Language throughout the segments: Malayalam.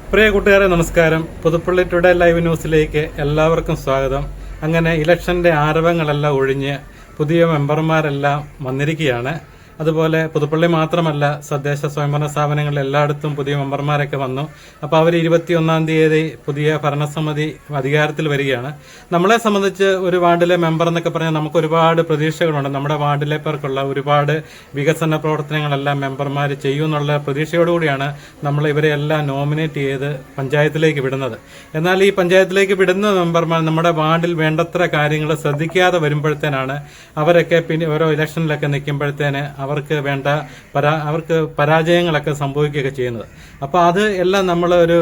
പ്രിയ കൂട്ടുകാരെ നമസ്കാരം. പുതുപ്പള്ളി ടുഡേ ലൈവ് ന്യൂസിലേക്ക് എല്ലാവർക്കും സ്വാഗതം. അങ്ങനെ ഇലക്ഷന്റെ ആരവങ്ങളെല്ലാം ഒഴിഞ്ഞ് പുതിയ മെമ്പർമാരെല്ലാം വന്നിരിക്കുകയാണ്. അതുപോലെ പുതുപ്പള്ളി മാത്രമല്ല, തദ്ദേശ സ്വയംഭരണ സ്ഥാപനങ്ങളിൽ എല്ലായിടത്തും പുതിയ മെമ്പർമാരൊക്കെ വന്നു. അപ്പോൾ അവർ 21-ാം തീയതി പുതിയ ഭരണസമിതി അധികാരത്തിൽ വരികയാണ്. നമ്മളെ സംബന്ധിച്ച് ഒരു വാർഡിലെ മെമ്പർ എന്നൊക്കെ പറഞ്ഞാൽ നമുക്ക് ഒരുപാട് പ്രതീക്ഷകളുണ്ട്. നമ്മുടെ വാർഡിലെ പേർക്കുള്ള ഒരുപാട് വികസന പ്രവർത്തനങ്ങളെല്ലാം മെമ്പർമാർ ചെയ്യുമെന്നുള്ള പ്രതീക്ഷയോടുകൂടിയാണ് നമ്മൾ ഇവരെ എല്ലാം നോമിനേറ്റ് ചെയ്ത് പഞ്ചായത്തിലേക്ക് വിടുന്നത്. എന്നാൽ ഈ പഞ്ചായത്തിലേക്ക് വിടുന്ന മെമ്പർമാർ നമ്മുടെ വാർഡിൽ വേണ്ടത്ര കാര്യങ്ങൾ ശ്രദ്ധിക്കാതെ വരുമ്പോഴത്തേനാണ് അവരൊക്കെ പിന്നെ ഓരോ ഇലക്ഷനിലൊക്കെ നിൽക്കുമ്പോഴത്തേന് അവർക്ക് പരാജയങ്ങളൊക്കെ സംഭവിക്കുകയൊക്കെ ചെയ്യുന്നത്. അപ്പോൾ അത് എല്ലാം നമ്മൾ ഒരു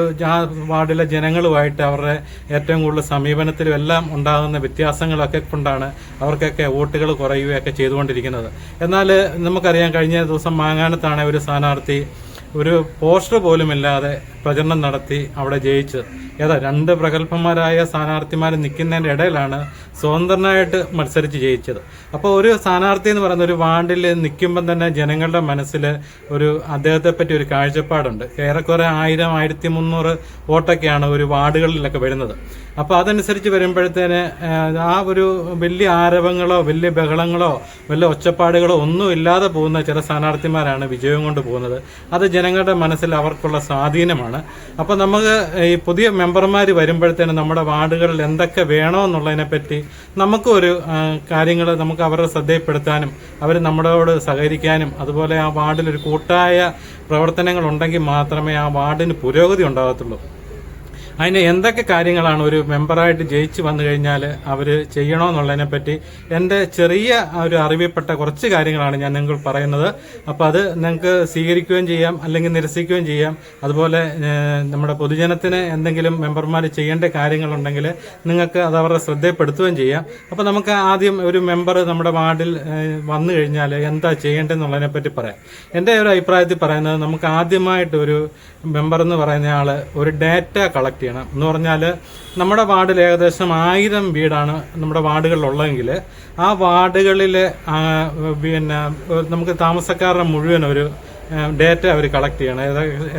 വാർഡിലെ ജനങ്ങളുമായിട്ട് അവരുടെ ഏറ്റവും കൂടുതൽ സമീപനത്തിലും എല്ലാം ഉണ്ടാകുന്ന വ്യത്യാസങ്ങളൊക്കെ കൊണ്ടാണ് അവർക്കൊക്കെ വോട്ടുകൾ കുറയുകയൊക്കെ ചെയ്തുകൊണ്ടിരിക്കുന്നത്. എന്നാൽ നമുക്കറിയാം, കഴിഞ്ഞ ദിവസം മാങ്ങാനത്താണ് ഒരു സ്ഥാനാർത്ഥി ഒരു പോസ്റ്റർ പോലുമില്ലാതെ പ്രചരണം നടത്തി അവിടെ ജയിച്ചത്. രണ്ട് പ്രഗത്ഭന്മാരായ സ്ഥാനാർത്ഥിമാർ നിൽക്കുന്നതിൻ്റെ ഇടയിലാണ് സ്വതന്ത്രനായിട്ട് മത്സരിച്ച് ജയിച്ചത്. അപ്പോൾ ഒരു സ്ഥാനാർത്ഥി എന്ന് പറയുന്ന ഒരു വാർഡിൽ നിൽക്കുമ്പം തന്നെ ജനങ്ങളുടെ മനസ്സിൽ ഒരു അദ്ദേഹത്തെ പറ്റി ഒരു കാഴ്ചപ്പാടുണ്ട്. ഏറെക്കുറെ 1000-1300 വോട്ടൊക്കെയാണ് ഒരു വാർഡുകളിലൊക്കെ വരുന്നത്. അപ്പോൾ അതനുസരിച്ച് വരുമ്പോഴത്തേന് ആ ഒരു വലിയ ആരവങ്ങളോ വലിയ ബഹളങ്ങളോ വലിയ ഒച്ചപ്പാടുകളോ ഒന്നും ഇല്ലാതെ പോകുന്ന ചില സ്ഥാനാർത്ഥിമാരാണ് വിജയം കൊണ്ട് പോകുന്നത്. അത് ജനങ്ങളുടെ മനസ്സിൽ അവർക്കുള്ള സ്വാധീനമാണ്. അപ്പോൾ നമുക്ക് ഈ പുതിയ മെമ്പർമാർ വരുമ്പോഴത്തേനും നമ്മുടെ വാർഡുകളിൽ എന്തൊക്കെ വേണമെന്നുള്ളതിനെ പറ്റി നമുക്കൊരു കാര്യങ്ങൾ നമുക്ക് അവരുടെ ശ്രദ്ധയിൽപ്പെടുത്താനും അവർ നമ്മളോട് സഹകരിക്കാനും അതുപോലെ ആ വാർഡിൽ ഒരു കൂട്ടായ പ്രവർത്തനങ്ങൾ ഉണ്ടെങ്കിൽ മാത്രമേ ആ വാർഡിന് പുരോഗതി ഉണ്ടാകത്തുള്ളൂ. അതിന് എന്തൊക്കെ കാര്യങ്ങളാണ് ഒരു മെമ്പറായിട്ട് ജയിച്ച് വന്നു കഴിഞ്ഞാൽ അവർ ചെയ്യണമെന്നുള്ളതിനെ പറ്റി എൻ്റെ ചെറിയ ഒരു അറിവിൽപ്പെട്ട കുറച്ച് കാര്യങ്ങളാണ് ഞാൻ നിങ്ങൾക്ക് പറയുന്നത്. അപ്പോൾ അത് നിങ്ങൾക്ക് സ്വീകരിക്കുകയും ചെയ്യാം, അല്ലെങ്കിൽ നിരസിക്കുകയും ചെയ്യാം. അതുപോലെ നമ്മുടെ പൊതുജനത്തിന് എന്തെങ്കിലും മെമ്പർമാർ ചെയ്യേണ്ട കാര്യങ്ങളുണ്ടെങ്കിൽ നിങ്ങൾക്ക് അത് അവരുടെ ശ്രദ്ധയിൽപ്പെടുത്തുകയും ചെയ്യാം. അപ്പോൾ നമുക്ക് ആദ്യം ഒരു മെമ്പർ നമ്മുടെ വാർഡിൽ വന്നു കഴിഞ്ഞാൽ എന്താ ചെയ്യേണ്ടതെന്നുള്ളതിനെ പറ്റി പറയാം. എൻ്റെ ഒരു അഭിപ്രായത്തിൽ പറയുന്നത്, നമുക്ക് ആദ്യമായിട്ട് ഒരു മെമ്പർ എന്ന് പറയുന്ന ആൾ ഒരു ഡാറ്റ കളക്ട് ചെയ്യണം. എന്ന് പറഞ്ഞാൽ നമ്മുടെ വാർഡിൽ ഏകദേശം 1000 വീടാണ് നമ്മുടെ വാർഡുകളിലുള്ളതെങ്കിൽ ആ വാർഡുകളിൽ പിന്നെ നമുക്ക് താമസക്കാരുടെ മുഴുവൻ ഒരു ഡേറ്റ അവർ കളക്ട് ചെയ്യണം.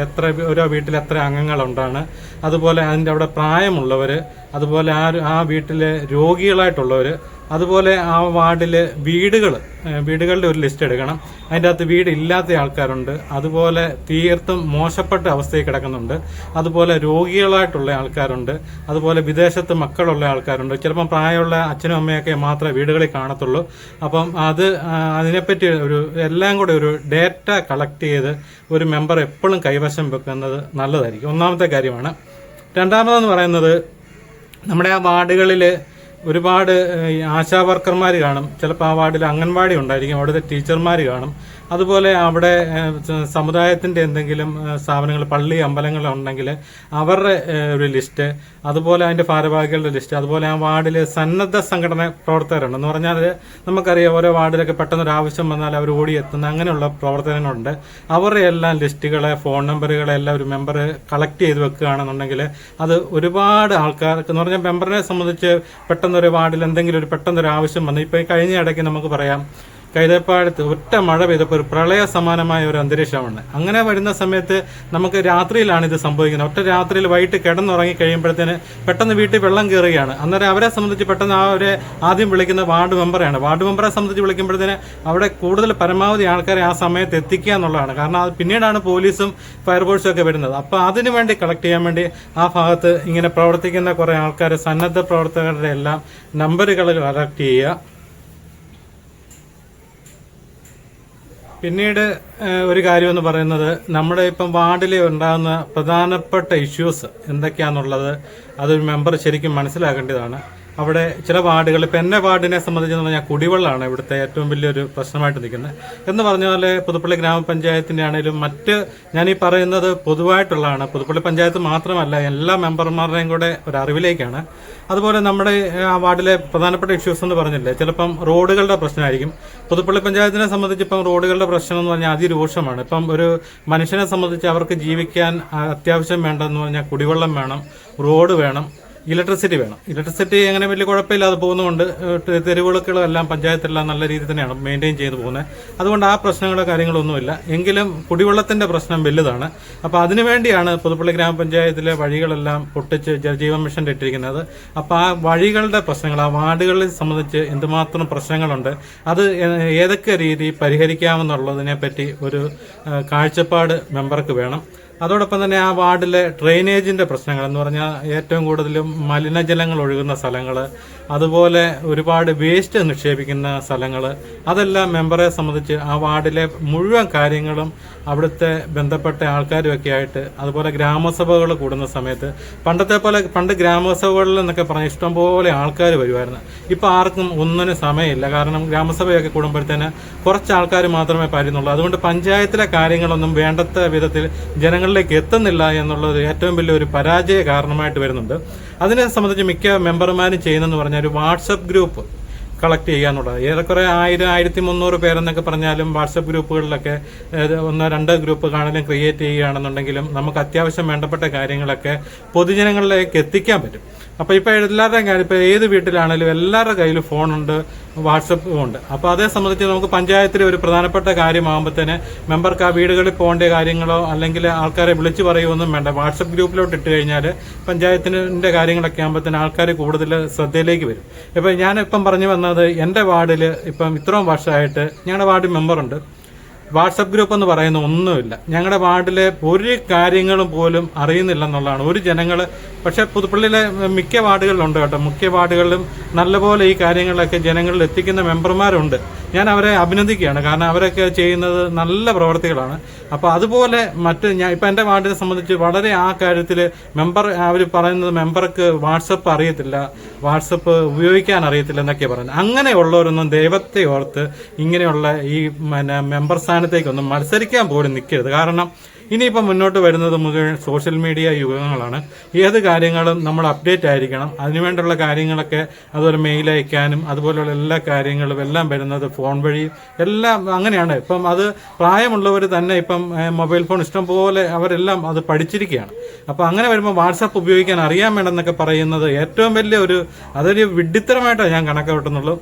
എത്ര ഓരോ വീട്ടിൽ എത്ര അംഗങ്ങളുണ്ടാണ്, അതുപോലെ അതിൻ്റെ അവിടെ പ്രായമുള്ളവർ, അതുപോലെ ആ വീട്ടിലെ രോഗികളായിട്ടുള്ളവർ, അതുപോലെ ആ വാർഡിൽ വീടുകളുടെ ഒരു ലിസ്റ്റ് എടുക്കണം. അതിൻ്റെ അകത്ത് വീടില്ലാത്ത ആൾക്കാരുണ്ട്, അതുപോലെ തീർത്തും മോശപ്പെട്ട അവസ്ഥയിൽ കിടക്കുന്നുണ്ട്, അതുപോലെ രോഗികളായിട്ടുള്ള ആൾക്കാരുണ്ട്, അതുപോലെ വിദേശത്ത് മക്കളുള്ള ആൾക്കാരുണ്ട്. ചിലപ്പം പ്രായമുള്ള അച്ഛനും അമ്മയൊക്കെ മാത്രമേ വീടുകളിൽ കാണത്തുള്ളൂ. അപ്പം അതിനെപ്പറ്റി എല്ലാം കൂടെ ഒരു ഡേറ്റ കളക്ട് ചെയ്ത് ഒരു മെമ്പർ എപ്പോഴും കൈവശം വെക്കുന്നത് നല്ലതായിരിക്കും. ഒന്നാമത്തെ കാര്യമാണ്. രണ്ടാമതെന്ന് പറയുന്നത്, നമ്മുടെ ആ വാർഡുകളിൽ ഒരുപാട് ആശാ വർക്കർമാർ കാണും. ചിലപ്പോൾ ആ വാർഡിൽ അംഗൻവാടി ഉണ്ടായിരിക്കും, അവിടുത്തെ ടീച്ചർമാർ കാണും. അതുപോലെ അവിടെ സമുദായത്തിൻ്റെ എന്തെങ്കിലും സ്ഥാപനങ്ങൾ, പള്ളി, അമ്പലങ്ങൾ ഉണ്ടെങ്കിൽ അവരുടെ ഒരു ലിസ്റ്റ്, അതുപോലെ അതിൻ്റെ ഭാരവാഹികളുടെ ലിസ്റ്റ്, അതുപോലെ ആ വാർഡിൽ സന്നദ്ധ സംഘടന പ്രവർത്തകരുണ്ട്. എന്ന് പറഞ്ഞാൽ നമുക്കറിയാം, ഓരോ വാർഡിലൊക്കെ പെട്ടെന്നൊരു ആവശ്യം വന്നാൽ അവർ ഓടിയെത്തുന്ന അങ്ങനെയുള്ള പ്രവർത്തനങ്ങളുണ്ട്. അവരുടെ എല്ലാം ലിസ്റ്റുകളെ, ഫോൺ നമ്പറുകളെല്ലാം ഒരു മെമ്പർ കളക്ട് ചെയ്ത് വെക്കുകയാണെന്നുണ്ടെങ്കിൽ അത് ഒരുപാട് ആൾക്കാർക്ക്, എന്ന് പറഞ്ഞാൽ മെമ്പറിനെ സംബന്ധിച്ച് പെട്ടെന്നൊരു വാർഡിൽ എന്തെങ്കിലും പെട്ടെന്നൊരു ആവശ്യം വന്നു. ഇപ്പോൾ കഴിഞ്ഞ ഇടയ്ക്ക് നമുക്ക് പറയാം, കൈതപ്പാടത്ത് ഒറ്റ മഴ പെയ്തപ്പോൾ ഒരു പ്രളയ സമാനമായ ഒരു അന്തരീക്ഷമാണ്. അങ്ങനെ വരുന്ന സമയത്ത് നമുക്ക് രാത്രിയിലാണ് ഇത് സംഭവിക്കുന്നത്. ഒറ്റ രാത്രിയിൽ വൈകിട്ട് കിടന്നുറങ്ങി കഴിയുമ്പോഴത്തേന് പെട്ടെന്ന് വീട്ടിൽ വെള്ളം കയറുകയാണ്. അന്നേരം അവരെ സംബന്ധിച്ച് പെട്ടെന്ന് അവരെ ആദ്യം വിളിക്കുന്ന വാർഡ് മെമ്പറാണ്. വാർഡ് മെമ്പറെ സംബന്ധിച്ച് വിളിക്കുമ്പോഴത്തേന് അവിടെ കൂടുതൽ പരമാവധി ആൾക്കാരെ ആ സമയത്ത് എത്തിക്കുക എന്നുള്ളതാണ്. കാരണം അത് പിന്നീടാണ് പോലീസും ഫയർഫോഴ്സും ഒക്കെ വരുന്നത്. അപ്പോൾ അതിനു വേണ്ടി കളക്ട് ചെയ്യാൻ വേണ്ടി ആ ഭാഗത്ത് ഇങ്ങനെ പ്രവർത്തിക്കുന്ന കുറേ ആൾക്കാർ, സന്നദ്ധ പ്രവർത്തകരുടെ എല്ലാം നമ്പറുകൾ കളക്ട് ചെയ്യുക. പിന്നീട് ഒരു കാര്യമെന്ന് പറയുന്നത്, നമ്മുടെ ഇപ്പം വാർഡിൽ ഉണ്ടാകുന്ന പ്രധാനപ്പെട്ട ഇഷ്യൂസ് എന്തൊക്കെയാണെന്നുള്ളത് അതൊരു മെമ്പർ ശരിക്കും മനസ്സിലാക്കേണ്ടതാണ്. അവിടെ ചില വാർഡുകൾ, ഇപ്പം എൻ്റെ വാർഡിനെ സംബന്ധിച്ചെന്ന് പറഞ്ഞാൽ കുടിവെള്ളമാണ് ഇവിടുത്തെ ഏറ്റവും വലിയൊരു പ്രശ്നമായിട്ട് നിൽക്കുന്നത്. എന്ന് പറഞ്ഞ പോലെ പുതുപ്പള്ളി ഗ്രാമപഞ്ചായത്തിൻ്റെ ആണെങ്കിലും മറ്റ് ഞാനീ പറയുന്നത് പൊതുവായിട്ടുള്ളതാണ്. പുതുപ്പള്ളി പഞ്ചായത്ത് മാത്രമല്ല, എല്ലാ മെമ്പർമാരുടെയും കൂടെ ഒരു അറിവിലേക്കാണ്. അതുപോലെ നമ്മുടെ ആ വാർഡിലെ പ്രധാനപ്പെട്ട ഇഷ്യൂസ് എന്ന് പറഞ്ഞില്ലേ, ചിലപ്പം റോഡുകളുടെ പ്രശ്നമായിരിക്കും. പുതുപ്പള്ളി പഞ്ചായത്തിനെ സംബന്ധിച്ച് ഇപ്പം റോഡുകളുടെ പ്രശ്നം എന്ന് പറഞ്ഞാൽ അതിരൂക്ഷമാണ്. ഇപ്പം ഒരു മനുഷ്യനെ സംബന്ധിച്ച് അവർക്ക് ജീവിക്കാൻ അത്യാവശ്യം വേണ്ടതെന്ന് പറഞ്ഞാൽ കുടിവെള്ളം വേണം, റോഡ് വേണം, ഇലക്ട്രിസിറ്റി വേണം. ഇലക്ട്രിസിറ്റി അങ്ങനെ വലിയ കുഴപ്പമില്ലാതെ പോകുന്നതുകൊണ്ട് തെരുവുകളും എല്ലാം പഞ്ചായത്തെല്ലാം നല്ല രീതിയിൽ തന്നെയാണ് മെയിൻറ്റെയിൻ ചെയ്ത് പോകുന്നത്. അതുകൊണ്ട് ആ പ്രശ്നങ്ങളോ കാര്യങ്ങളൊന്നുമില്ല. എങ്കിലും കുടിവെള്ളത്തിന്റെ പ്രശ്നം വലുതാണ്. അപ്പോൾ അതിനുവേണ്ടിയാണ് പുതുപ്പള്ളി ഗ്രാമപഞ്ചായത്തിലെ വഴികളെല്ലാം പൊട്ടിച്ച് ജലജീവൻ മിഷൻ ഇട്ടിരിക്കുന്നത്. അപ്പോൾ ആ വഴികളുടെ പ്രശ്നങ്ങൾ, ആ വാർഡുകളെ സംബന്ധിച്ച് എന്തുമാത്രം പ്രശ്നങ്ങളുണ്ട്, അത് ഏതൊക്കെ രീതി പരിഹരിക്കാമെന്നുള്ളതിനെ പറ്റി ഒരു കാഴ്ചപ്പാട് മെമ്പർക്ക് വേണം. അതോടൊപ്പം തന്നെ ആ വാർഡിലെ ഡ്രെയിനേജിന്റെ പ്രശ്നങ്ങൾ എന്ന് പറഞ്ഞാൽ ഏറ്റവും കൂടുതലും മലിനജലങ്ങൾ ഒഴുകുന്ന സ്ഥലങ്ങൾ, അതുപോലെ ഒരുപാട് വേസ്റ്റ് നിക്ഷേപിക്കുന്ന സ്ഥലങ്ങൾ, അതെല്ലാം മെമ്പറെ സംബന്ധിച്ച് ആ വാർഡിലെ മുഴുവൻ കാര്യങ്ങളും അവിടുത്തെ ബന്ധപ്പെട്ട ആൾക്കാരുമൊക്കെ ആയിട്ട്, അതുപോലെ ഗ്രാമസഭകൾ കൂടുന്ന സമയത്ത് പണ്ട് ഗ്രാമസഭകളിൽ എന്നൊക്കെ പറഞ്ഞാൽ ഇഷ്ടംപോലെ ആൾക്കാർ വരുമായിരുന്നു. ഇപ്പം ആർക്കും ഒന്നിനും സമയമില്ല. കാരണം ഗ്രാമസഭയൊക്കെ കൂടുമ്പോഴത്തേന് കുറച്ച് ആൾക്കാർ മാത്രമേ പറയുന്നുള്ളൂ. അതുകൊണ്ട് പഞ്ചായത്തിലെ കാര്യങ്ങളൊന്നും വേണ്ടത്ത വിധത്തിൽ ജനങ്ങളിലേക്ക് എത്തുന്നില്ല എന്നുള്ളത് ഏറ്റവും വലിയൊരു പരാജയ കാരണമായിട്ട് വരുന്നുണ്ട്. അതിനെ സംബന്ധിച്ച് മിക്ക മെമ്പർമാരും ചെയ്യുന്നതെന്ന് പറഞ്ഞാൽ ഒരു വാട്സപ്പ് ഗ്രൂപ്പ് കളക്ട് ചെയ്യാന്നുള്ളത്. ഏറെക്കുറെ 1000-1300 പേരെന്നൊക്കെ പറഞ്ഞാലും വാട്സപ്പ് ഗ്രൂപ്പുകളിലൊക്കെ 1-2 ഗ്രൂപ്പ് കാണലും ക്രിയേറ്റ് ചെയ്യുകയാണെന്നുണ്ടെങ്കിലും നമുക്ക് അത്യാവശ്യം വേണ്ടപ്പെട്ട കാര്യങ്ങളൊക്കെ പൊതുജനങ്ങളിലേക്ക് എത്തിക്കാൻ പറ്റും. അപ്പോൾ ഇപ്പോൾ എല്ലാവരുടെയും കാര്യം, ഇപ്പോൾ ഏത് വീട്ടിലാണെങ്കിലും എല്ലാവരുടെ കയ്യിൽ ഫോണുണ്ട്, വാട്സപ്പും ഉണ്ട്. അപ്പോൾ അതേ സംബന്ധിച്ച് നമുക്ക് പഞ്ചായത്തിലെ ഒരു പ്രധാനപ്പെട്ട കാര്യമാകുമ്പോഴത്തേന് മെമ്പർക്ക് ആ വീടുകളിൽ പോകേണ്ട കാര്യങ്ങളോ അല്ലെങ്കിൽ ആൾക്കാരെ വിളിച്ചു പറയുകയൊന്നും വേണ്ട. വാട്സപ്പ് ഗ്രൂപ്പിലോട്ട് ഇട്ട് കഴിഞ്ഞാൽ പഞ്ചായത്തിൻ്റെ കാര്യങ്ങളൊക്കെ ആകുമ്പോഴത്തേന് ആൾക്കാർ കൂടുതൽ ശ്രദ്ധയിലേക്ക് വരും. ഇപ്പോൾ ഞാനിപ്പം പറഞ്ഞു വന്നത് എൻ്റെ വാർഡിൽ ഇപ്പം ഇത്രയും വർഷമായിട്ട് ഞങ്ങളുടെ വാർഡിൽ മെമ്പറുണ്ട്. വാട്സപ്പ് ഗ്രൂപ്പ് എന്ന് പറയുന്ന ഒന്നുമില്ല. ഞങ്ങളുടെ വാർഡിലെ ഒരു കാര്യങ്ങളും പോലും അറിയുന്നില്ലെന്നുള്ളതാണ്. ഒരു ജനങ്ങൾ പക്ഷേ പുതുപ്പള്ളിയിലെ മിക്ക വാർഡുകളിലുണ്ട് കേട്ടോ. മിക്ക വാർഡുകളിലും നല്ലപോലെ ഈ കാര്യങ്ങളൊക്കെ ജനങ്ങളിൽ എത്തിക്കുന്ന മെമ്പർമാരുണ്ട്. ഞാൻ അവരെ അഭിനന്ദിക്കുകയാണ്. കാരണം അവരൊക്കെ ചെയ്യുന്നത് നല്ല പ്രവർത്തികളാണ്. അപ്പോൾ അതുപോലെ ഇപ്പം എൻ്റെ വാർഡിനെ സംബന്ധിച്ച് വളരെ ആ കാര്യത്തിൽ അവർ പറയുന്നത് മെമ്പർക്ക് വാട്സപ്പ് അറിയത്തില്ല, വാട്സപ്പ് ഉപയോഗിക്കാൻ അറിയത്തില്ല എന്നൊക്കെ പറയുന്നത്. അങ്ങനെയുള്ളവരൊന്നും ദൈവത്തെ ഓർത്ത് ഇങ്ങനെയുള്ള ഈ മെമ്പർ സ്ഥാനത്തേക്കൊന്നും മത്സരിക്കാൻ പോലും നിൽക്കരുത്. കാരണം ഇനിയിപ്പം മുന്നോട്ട് വരുന്നത് മുഴുവൻ സോഷ്യൽ മീഡിയ യുഗങ്ങളാണ്. ഏത് കാര്യങ്ങളും നമ്മൾ അപ്ഡേറ്റ് ആയിരിക്കണം. അതിനുവേണ്ടിയുള്ള കാര്യങ്ങളൊക്കെ അതുപോലെ മെയിൽ അയക്കാനും അതുപോലെയുള്ള എല്ലാ കാര്യങ്ങളും എല്ലാം വരുന്നത് ഫോൺ വഴി എല്ലാം അങ്ങനെയാണ്. ഇപ്പം അത് പ്രായമുള്ളവർ തന്നെ ഇപ്പം മൊബൈൽ ഫോൺ ഇഷ്ടം പോലെ അവരെല്ലാം അത് പഠിച്ചിരിക്കുകയാണ്. അപ്പോൾ അങ്ങനെ വരുമ്പോൾ വാട്സാപ്പ് ഉപയോഗിക്കാൻ അറിയാൻ വേണ്ടെന്നൊക്കെ പറയുന്നത് ഏറ്റവും വലിയ അതൊരു വിഡ്ഢിത്തരമായിട്ടാണ് ഞാൻ കണക്കാട്ടുന്നുള്ളൂ.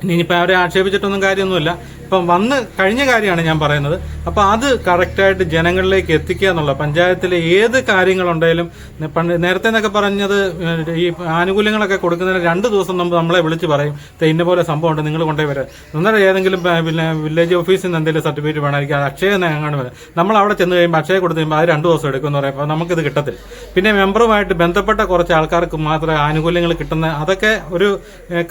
ഇനിയിപ്പോൾ അവരെ ആക്ഷേപിച്ചിട്ടൊന്നും കാര്യമൊന്നുമില്ല. ഇപ്പം വന്ന് കഴിഞ്ഞ കാര്യമാണ് ഞാൻ പറയുന്നത്. അപ്പോൾ അത് കറക്റ്റായിട്ട് ജനങ്ങളിലേക്ക് എത്തിക്കുക എന്നുള്ള പഞ്ചായത്തിലെ ഏത് കാര്യങ്ങളുണ്ടെങ്കിലും നേരത്തെ എന്നൊക്കെ പറഞ്ഞത് ഈ ആനുകൂല്യങ്ങളൊക്കെ കൊടുക്കുന്നതിന് 2 ദിവസം മുമ്പ് നമ്മളെ വിളിച്ച് പറയും, ഇന്ന പോലെ സംഭവം ഉണ്ട്, നിങ്ങൾ കൊണ്ടുപോയി വരാം. അന്നേരം ഏതെങ്കിലും വില്ലേജ് ഓഫീസിൽ നിന്ന് എന്തെങ്കിലും സർട്ടിഫിക്കറ്റ് വേണമായിരിക്കും, അത് അക്ഷയ അങ്ങനെ വരാം. നമ്മൾ അവിടെ ചെന്ന് കഴിയുമ്പോൾ അക്ഷയ കൊടുത്ത് കഴിയുമ്പോൾ അത് 2 ദിവസം എടുക്കുമെന്ന് പറയുമ്പോൾ നമുക്കിത് കിട്ടത്തില്ല. പിന്നെ മെമ്പറുമായിട്ട് ബന്ധപ്പെട്ട കുറച്ച് ആൾക്കാർക്ക് മാത്രമേ ആനുകൂല്യങ്ങൾ കിട്ടുന്ന അതൊക്കെ ഒരു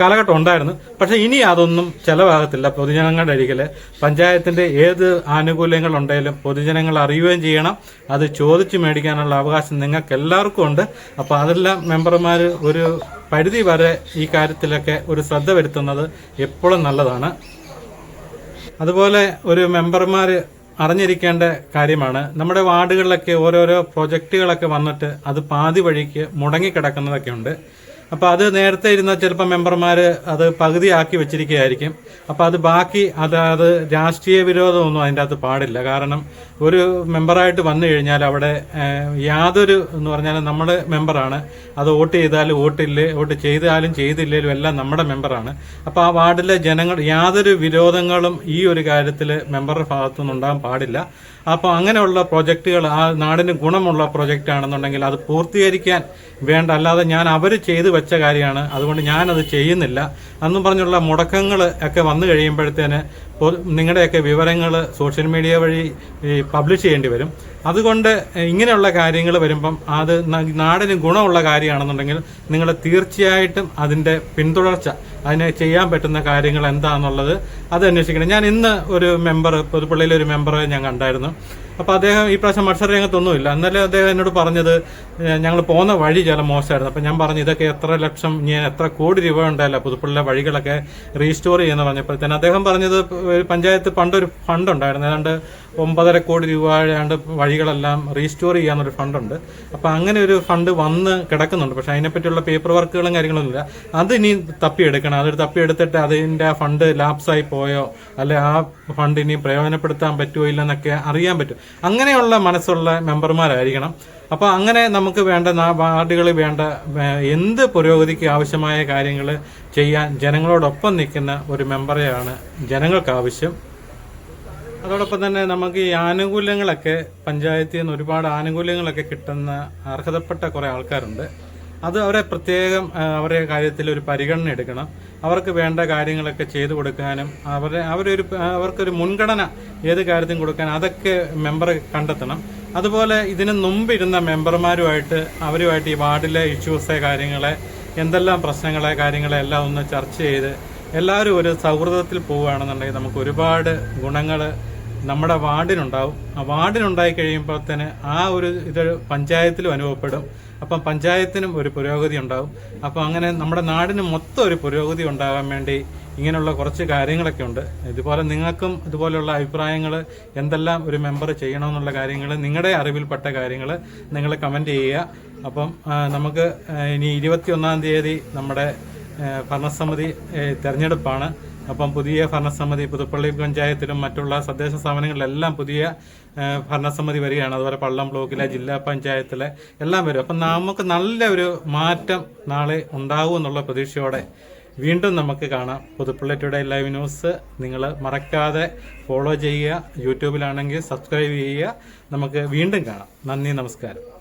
കാലഘട്ടം ഉണ്ടായിരുന്നു. പക്ഷേ ഇനി അതൊന്നും ചെലവാകത്തില്ല. പൊതുജനങ്ങളുടെ അരികില് പഞ്ചായത്തിന്റെ ഏത് ആനുകൂല്യങ്ങൾ ഉണ്ടെങ്കിലും പൊതുജനങ്ങൾ അറിയുകയും ചെയ്യണം. അത് ചോദിച്ചു മേടിക്കാനുള്ള അവകാശം നിങ്ങൾക്ക് എല്ലാവർക്കും ഉണ്ട്. അപ്പോൾ അതെല്ലാം മെമ്പർമാർ ഒരു പരിധി വരെ ഈ കാര്യത്തിലൊക്കെ ഒരു ശ്രദ്ധ വരുത്തുന്നത് എപ്പോഴും നല്ലതാണ്. അതുപോലെ ഒരു മെമ്പർമാർ അറിഞ്ഞിരിക്കേണ്ട കാര്യമാണ്, നമ്മുടെ വാർഡുകളിലൊക്കെ ഓരോരോ പ്രൊജക്റ്റുകളൊക്കെ വന്നിട്ട് അത് പാതി വഴിക്ക് മുടങ്ങിക്കിടക്കുന്നതൊക്കെ ഉണ്ട്. അപ്പോൾ അത് നേരത്തെ ഇരുന്ന ചിലപ്പോൾ മെമ്പർമാർ അത് പകുതിയാക്കി വെച്ചിരിക്കുകയായിരിക്കും. അപ്പോൾ അത് ബാക്കി അത് രാഷ്ട്രീയ വിരോധമൊന്നും അതിൻ്റെ അകത്ത് പാടില്ല. കാരണം ഒരു മെമ്പറായിട്ട് വന്നു കഴിഞ്ഞാൽ അവിടെ യാതൊരു എന്ന് പറഞ്ഞാൽ നമ്മുടെ മെമ്പറാണ്. അത് വോട്ട് ചെയ്താലും വോട്ട് ചെയ്താലും ചെയ്തില്ലേലും എല്ലാം നമ്മുടെ മെമ്പറാണ്. അപ്പോൾ ആ വാർഡിലെ ജനങ്ങൾ യാതൊരു വിരോധങ്ങളും ഈ ഒരു കാര്യത്തിൽ മെമ്പറുടെ ഭാഗത്തുനിന്ന് ഉണ്ടാകാൻ പാടില്ല. അപ്പോൾ അങ്ങനെയുള്ള പ്രൊജക്റ്റുകൾ ആ നാടിന് ഗുണമുള്ള പ്രൊജക്റ്റ് ആണെന്നുണ്ടെങ്കിൽ അത് പൂർത്തീകരിക്കാൻ വേണ്ട, അല്ലാതെ ഞാൻ അവർ ചെയ്തു വെച്ച കാര്യമാണ് അതുകൊണ്ട് ഞാനത് ചെയ്യുന്നില്ല എന്നും പറഞ്ഞുള്ള മുടക്കങ്ങൾ ഒക്കെ വന്നു കഴിയുമ്പോഴത്തേന് നിങ്ങളുടെയൊക്കെ വിവരങ്ങൾ സോഷ്യൽ മീഡിയ വഴി പബ്ലിഷ് ചെയ്യേണ്ടി വരും. അതുകൊണ്ട് ഇങ്ങനെയുള്ള കാര്യങ്ങൾ വരുമ്പം അത് നാടിന് ഗുണമുള്ള കാര്യമാണെന്നുണ്ടെങ്കിൽ നിങ്ങൾ തീർച്ചയായിട്ടും അതിൻ്റെ പിന്തുടർച്ച, അതിനെ ചെയ്യാൻ പറ്റുന്ന കാര്യങ്ങൾ എന്താണെന്നുള്ളത് അത് അന്വേഷിക്കണം. ഞാൻ ഇന്ന് ഒരു പുതുപ്പള്ളിയിലെ ഒരു മെമ്പറെ ഞാൻ കണ്ടായിരുന്നു. അപ്പോൾ അദ്ദേഹം ഈ പ്രാവശ്യം മത്സര രംഗത്തൊന്നുമില്ല. എന്നാലും അദ്ദേഹം എന്നോട് പറഞ്ഞത് ഞങ്ങൾ പോകുന്ന വഴി ചില മോശമായിരുന്നു. അപ്പം ഞാൻ പറഞ്ഞു ഇതൊക്കെ എത്ര കോടി രൂപ ഉണ്ടല്ലോ പുതുപ്പള്ളിയിലെ വഴികളൊക്കെ റീസ്റ്റോർ ചെയ്യുന്ന പറഞ്ഞപ്പോഴത്തേന് അദ്ദേഹം പറഞ്ഞത് പഞ്ചായത്ത് പണ്ടൊരു ഫണ്ട് ഉണ്ടായിരുന്നു, ഏതാണ്ട് 9.5 കോടി രൂപ വഴികളെല്ലാം റീസ്റ്റോർ ചെയ്യാന്നൊരു ഫണ്ടുണ്ട്. അപ്പം അങ്ങനെ ഒരു ഫണ്ട് വന്ന് കിടക്കുന്നുണ്ട്. പക്ഷെ അതിനെപ്പറ്റിയുള്ള പേപ്പർ വർക്കുകളും കാര്യങ്ങളൊന്നുമില്ല. അത് ഇനി തപ്പിയെടുക്കണം. അതൊരു തപ്പിയെടുത്തിട്ട് അതിൻ്റെ ആ ഫണ്ട് ലാപ്സായി പോയോ അല്ലെ ആ ഫണ്ട് ഇനി പ്രയോജനപ്പെടുത്താൻ പറ്റുമോ ഇല്ലെന്നൊക്കെ അറിയാൻ പറ്റും. അങ്ങനെയുള്ള മനസ്സുള്ള മെമ്പർമാരായിരിക്കണം. അപ്പോൾ അങ്ങനെ നമുക്ക് വേണ്ട വാർഡുകളിൽ വേണ്ട എന്ത് പുരോഗതിക്ക് ആവശ്യമായ കാര്യങ്ങൾ ചെയ്യാൻ ജനങ്ങളോടൊപ്പം നിൽക്കുന്ന ഒരു മെമ്പറെയാണ് ജനങ്ങൾക്ക് ആവശ്യം. അതോടൊപ്പം തന്നെ നമുക്ക് ഈ ആനുകൂല്യങ്ങളൊക്കെ പഞ്ചായത്തിൽ നിന്ന് ഒരുപാട് ആനുകൂല്യങ്ങളൊക്കെ കിട്ടുന്ന അർഹതപ്പെട്ട കുറേ ആൾക്കാരുണ്ട്. അത് അവരെ പ്രത്യേകം അവരുടെ കാര്യത്തിൽ ഒരു പരിഗണന എടുക്കണം. അവർക്ക് വേണ്ട കാര്യങ്ങളൊക്കെ ചെയ്തു കൊടുക്കാനും അവർക്കൊരു മുൻഗണന ഏത് കാര്യത്തിനും കൊടുക്കാൻ അതൊക്കെ മെമ്പർ കണ്ടെത്തണം. അതുപോലെ ഇതിന് മുമ്പിരുന്ന മെമ്പർമാരുമായിട്ട് അവരുമായിട്ട് ഈ വാർഡിലെ ഇഷ്യൂസ് കാര്യങ്ങളെ എന്തെല്ലാം പ്രശ്നങ്ങളെ കാര്യങ്ങളെ എല്ലാം ഒന്ന് ചർച്ച ചെയ്ത് എല്ലാവരും ഒരു സൗഹൃദത്തിൽ പോവുകയാണെന്നുണ്ടെങ്കിൽ നമുക്ക് ഒരുപാട് ഗുണങ്ങൾ നമ്മുടെ വാർഡിനുണ്ടാവും. ആ വാർഡിനുണ്ടായി കഴിയുമ്പോൾ തന്നെ ഇത് പഞ്ചായത്തിലും അനുഭവപ്പെടും. അപ്പം പഞ്ചായത്തിനും ഒരു പുരോഗതി ഉണ്ടാവും. അപ്പം അങ്ങനെ നമ്മുടെ നാടിന് മൊത്തം ഒരു പുരോഗതി ഉണ്ടാകാൻ വേണ്ടി ഇങ്ങനെയുള്ള കുറച്ച് കാര്യങ്ങളൊക്കെ ഉണ്ട്. ഇതുപോലെ നിങ്ങൾക്കും ഇതുപോലെയുള്ള അഭിപ്രായങ്ങൾ എന്തെല്ലാം ഒരു മെമ്പർ ചെയ്യണമെന്നുള്ള കാര്യങ്ങൾ നിങ്ങളുടെ അറിവിൽപ്പെട്ട കാര്യങ്ങൾ നിങ്ങൾ കമൻറ്റ് ചെയ്യുക. അപ്പം നമുക്ക് ഇനി 21-ാം തീയതി നമ്മുടെ ഭരണസമിതി തെരഞ്ഞെടുപ്പാണ്. അപ്പം പുതിയ ഭരണസമിതി പുതുപ്പള്ളി പഞ്ചായത്തിലും മറ്റുള്ള തദ്ദേശ സ്ഥാപനങ്ങളിലെല്ലാം പുതിയ ഭരണസമിതി വരികയാണ്. അതുപോലെ പള്ളം ബ്ലോക്കിലെ ജില്ലാ പഞ്ചായത്തിലെ എല്ലാം വരും. അപ്പം നമുക്ക് നല്ലൊരു മാറ്റം നാളെ ഉണ്ടാവും എന്നുള്ള പ്രതീക്ഷയോടെ വീണ്ടും നമുക്ക് കാണാം. പുതുപ്പള്ളി ടുഡേ ലൈവ് ന്യൂസ് നിങ്ങൾ മറക്കാതെ ഫോളോ ചെയ്യുക. യൂട്യൂബിലാണെങ്കിൽ സബ്സ്ക്രൈബ് ചെയ്യുക. നമുക്ക് വീണ്ടും കാണാം. നന്ദി, നമസ്കാരം.